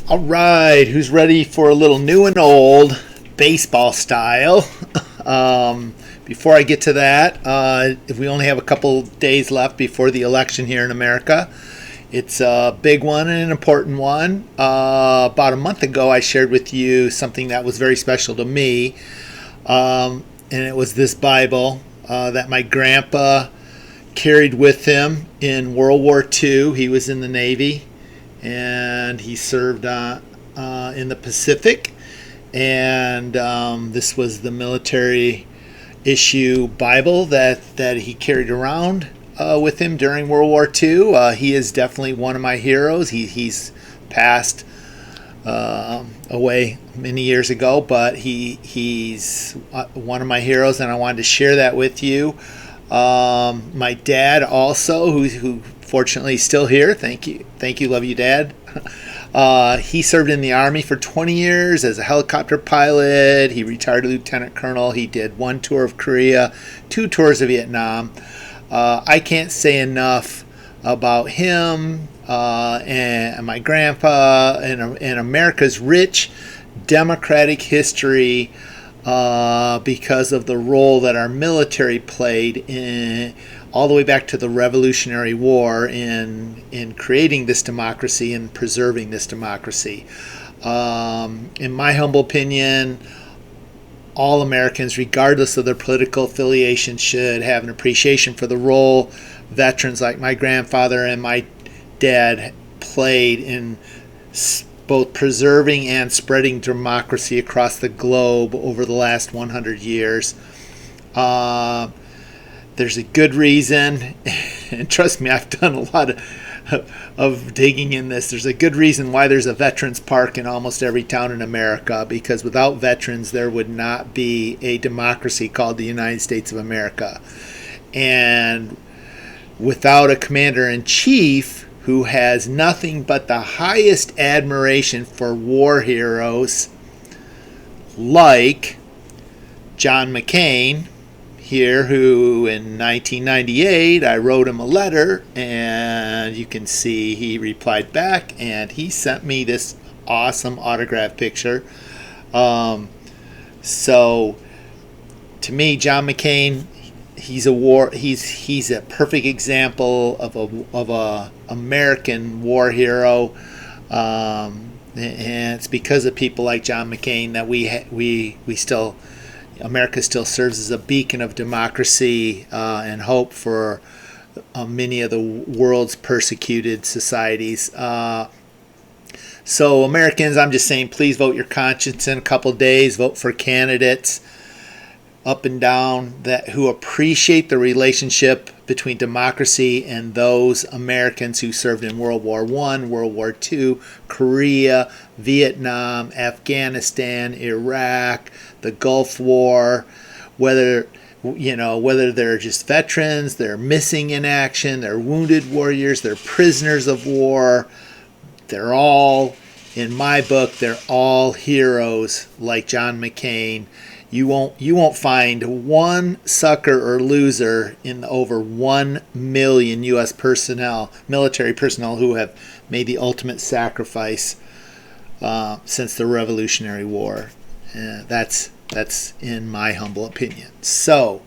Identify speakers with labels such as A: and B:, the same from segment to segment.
A: All right, who's ready for a little new and old baseball style? Before I get to that, if we only have a couple days left before the election here in America, it's a big one and an important one. About a month ago, I shared with you something that was very special to me, and it was this Bible that my grandpa carried with him in World War II. He was in the Navy, and he served in the Pacific. And this was the military issue Bible that he carried around with him during World War II. He is definitely one of my heroes. He's passed away many years ago, but he's one of my heroes, and I wanted to share that with you. My dad also, who fortunately is still here. Thank you, love you, Dad. He served in the Army for 20 years as a helicopter pilot. He retired lieutenant colonel. He did 1 tour of Korea, 2 tours of Vietnam. I can't say enough about him and my grandpa and America's rich democratic history because of the role that our military played in all the way back to the Revolutionary War in creating this democracy and preserving this democracy. In my humble opinion, all Americans, regardless of their political affiliation, should have an appreciation for the role veterans like my grandfather and my dad played in both preserving and spreading democracy across the globe over the last 100 years. There's a good reason, and trust me, I've done a lot of digging in this. There's a good reason why there's a veterans park in almost every town in America, because without veterans there would not be a democracy called the United States of America. And without a commander-in-chief who has nothing but the highest admiration for war heroes like John McCain here, who in 1998 I wrote him a letter, and you can see he replied back, and he sent me this awesome autograph picture. So to me, John McCain, he's a perfect example of a American war hero, and it's because of people like John McCain that we still, America still serves as a beacon of democracy and hope for many of the world's persecuted societies. So Americans, I'm just saying, please vote your conscience in a couple of days. Vote for candidates up and down that who appreciate the relationship between democracy and those Americans who served in World War I, World War II, Korea, Vietnam, Afghanistan, Iraq, the Gulf War, whether they're just veterans, they're missing in action, they're wounded warriors, they're prisoners of war. They're all, in my book, they're all heroes like John McCain. You won't find one sucker or loser in the over 1 million U.S. military personnel, who have made the ultimate sacrifice since the Revolutionary War. That's in my humble opinion. So,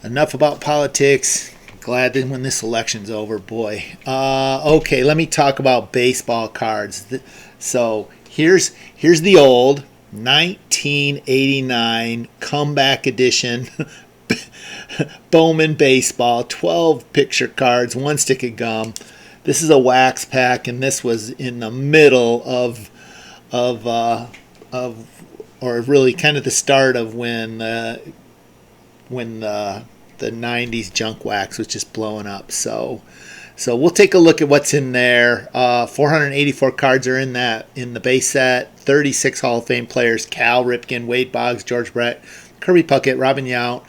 A: enough about politics. Glad that when this election's over, boy. Okay, let me talk about baseball cards. So here's the old 1989 comeback edition Bowman baseball, 12 picture cards, 1 stick of gum. This is a wax pack, and this was in the middle of or really kind of the start of when the 90s junk wax was just blowing up. So we'll take a look at what's in there. 484 cards are in the base set. 36 Hall of Fame players: Cal Ripken, Wade Boggs, George Brett, Kirby Puckett, Robin Yount,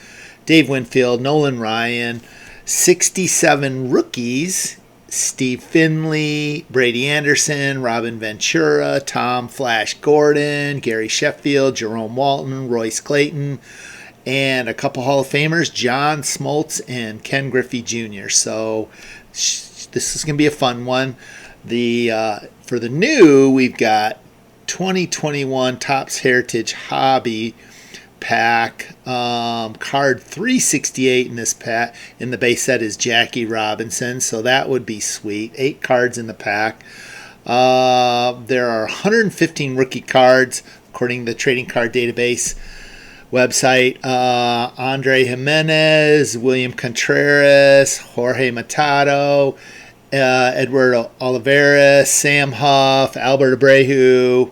A: Dave Winfield, Nolan Ryan. 67 rookies: Steve Finley, Brady Anderson, Robin Ventura, Tom Flash Gordon, Gary Sheffield, Jerome Walton, Royce Clayton, and a couple Hall of Famers, John Smoltz and Ken Griffey Jr. So this is going to be a fun one. For the new, we've got 2021 Topps Heritage Hobby pack. Card 368 in this pack. In the base set is Jackie Robinson, so that would be sweet. 8 cards in the pack. There are 115 rookie cards according to the trading card database website. Andre Jimenez, William Contreras, Jorge Machado, Edward Olivares, Sam Huff, Albert Abreu.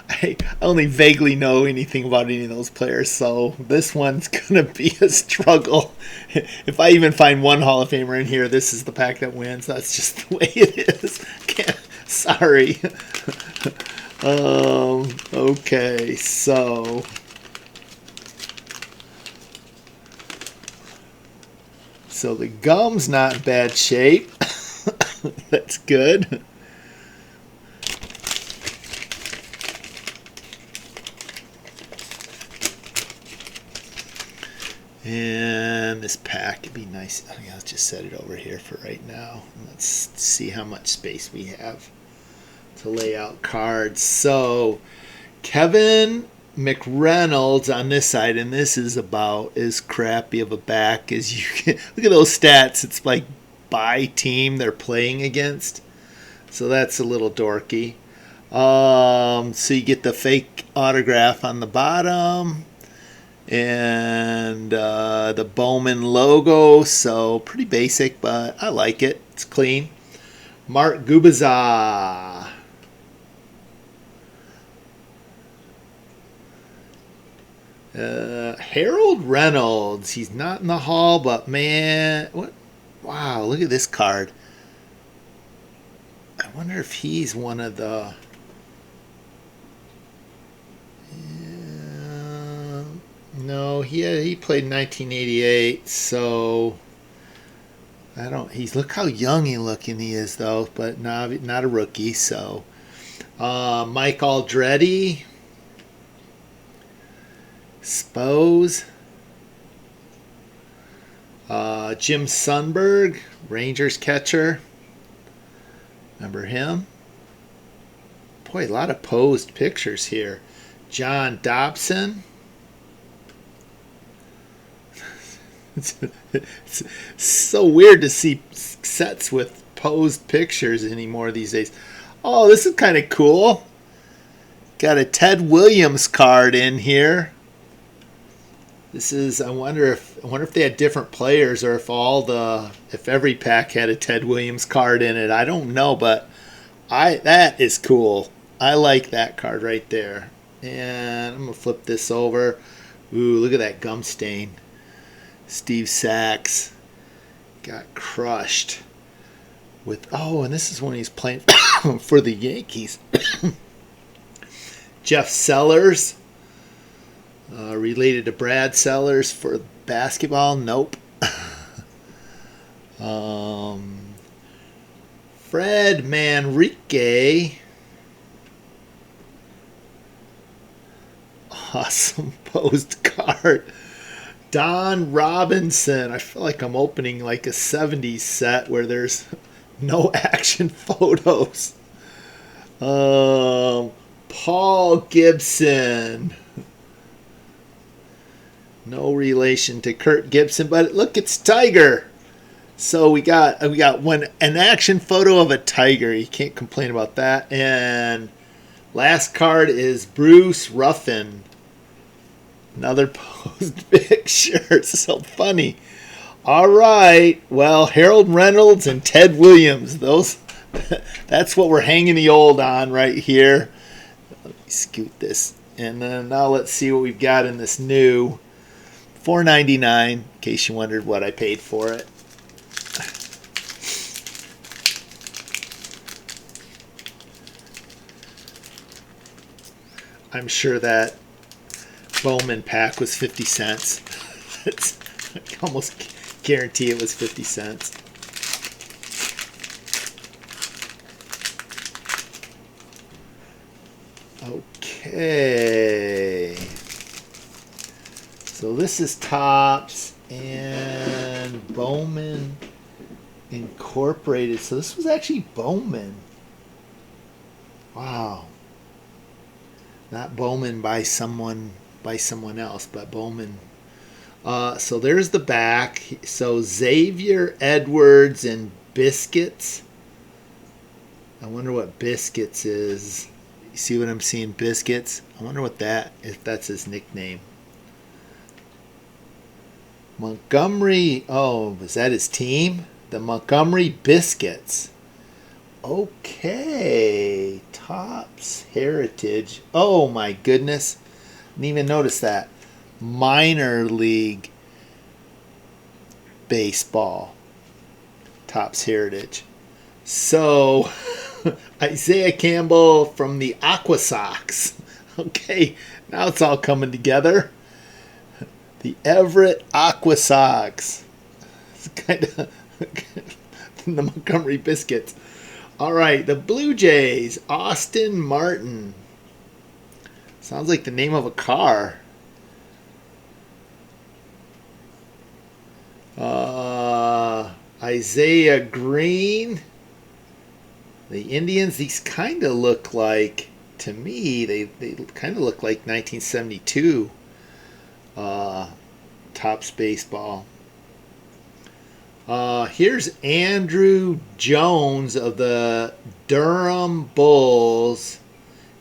A: I only vaguely know anything about any of those players, so this one's going to be a struggle. If I even find one Hall of Famer in here, this is the pack that wins. That's just the way it is. Sorry. Okay, so the gum's not in bad shape. That's good. And this pack would be nice. Let's just set it over here for right now. Let's see how much space we have to lay out cards. So Kevin McReynolds on this side, and this is about as crappy of a back as you can. Look at those stats. It's like by team they're playing against. So that's a little dorky. So you get the fake autograph on the bottom. And the Bowman logo, so pretty basic, but I like it. It's clean. Mark Gubiza. Harold Reynolds. He's not in the hall, but man, what? Wow, look at this card. I wonder if he's one of the... No, he played in 1988, so I don't. Look how young he is though, but not a rookie. So Mike Aldretti, Spose, Jim Sundberg, Rangers catcher. Remember him? Boy, a lot of posed pictures here. John Dobson. It's so weird to see sets with posed pictures anymore these days. Oh, this is kind of cool. Got a Ted Williams card in here. This is. I wonder if they had different players or if every pack had a Ted Williams card in it. I don't know, but that is cool. I like that card right there. And I'm gonna flip this over. Ooh, look at that gum stain. Steve Sachs got crushed with, and this is when he's playing for the Yankees. Jeff Sellers, related to Brad Sellers for basketball. Nope. Fred Manrique. Awesome posed card. Don Robinson. I feel like I'm opening like a 70s set where there's no action photos. Paul Gibson. No relation to Kurt Gibson, but look, it's Tiger. So we got an action photo of a Tiger. You can't complain about that. And last card is Bruce Ruffin. Another posed picture. It's so funny. All right. Well, Harold Reynolds and Ted Williams. That's what we're hanging the old on right here. Let me scoot this. And then now let's see what we've got in this new $4.99, in case you wondered what I paid for it. I'm sure that Bowman pack was 50 cents. I can almost guarantee it was 50 cents. Okay. So this is Topps and Bowman Incorporated. So this was actually Bowman. Wow. Not Bowman by someone else, but Bowman. So there's the back. So Xavier Edwards and Biscuits. I wonder what Biscuits is. You see what I'm seeing? Biscuits. I wonder if that's his nickname. Montgomery. Oh, is that his team? The Montgomery Biscuits. Okay. Topps Heritage. Oh my goodness. Didn't even notice that. Minor League Baseball. Topps Heritage. So, Isaiah Campbell from the Aqua Sox. Okay, now it's all coming together. The Everett Aqua Sox. It's kind of the Montgomery Biscuits. All right, the Blue Jays. Austin Martin. Sounds like the name of a car. Isaiah Green. The Indians, these kind of look like, to me, they kind of look like 1972 Topps Baseball. Here's Andrew Jones of the Durham Bulls.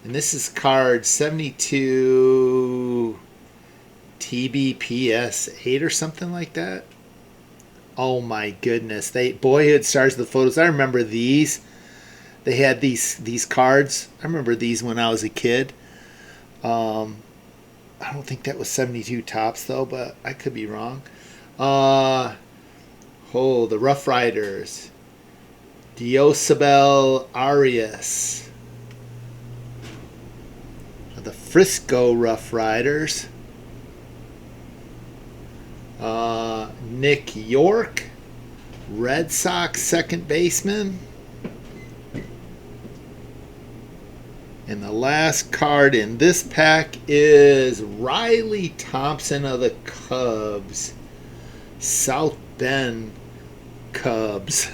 A: And this is card 72 TBPS 8 or something like that. Oh my goodness. Boyhood Stars of the Photos. I remember these. They had these cards. I remember these when I was a kid. I don't think that was 72 Topps though, but I could be wrong. The Rough Riders. Diosabel Arias. The Frisco Rough Riders. Nick York, Red Sox second baseman. And the last card in this pack is Riley Thompson of the Cubs. South Bend Cubs,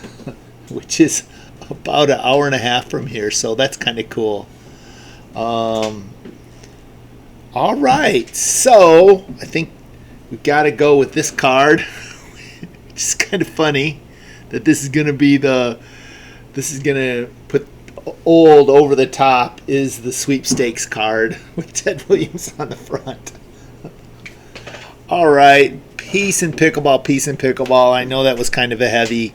A: which is about an hour and a half from here, so that's kind of cool. All right, so I think we've got to go with this card. It's kind of funny that this is going to put old over the top is the sweepstakes card with Ted Williams on the front. All right, peace and pickleball. I know that was kind of a heavy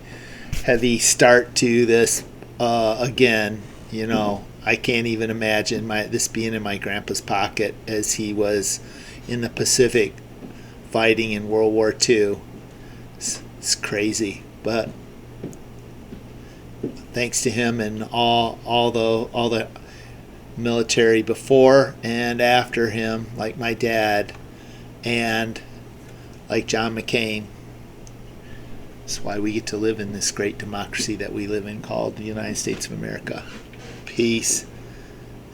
A: start to this. Again, I can't even imagine this being in my grandpa's pocket as he was in the Pacific fighting in World War II. It's crazy, but thanks to him and all the military before and after him, like my dad and like John McCain. That's why we get to live in this great democracy that we live in called the United States of America. Peace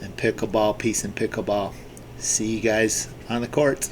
A: and pickleball. See you guys on the courts.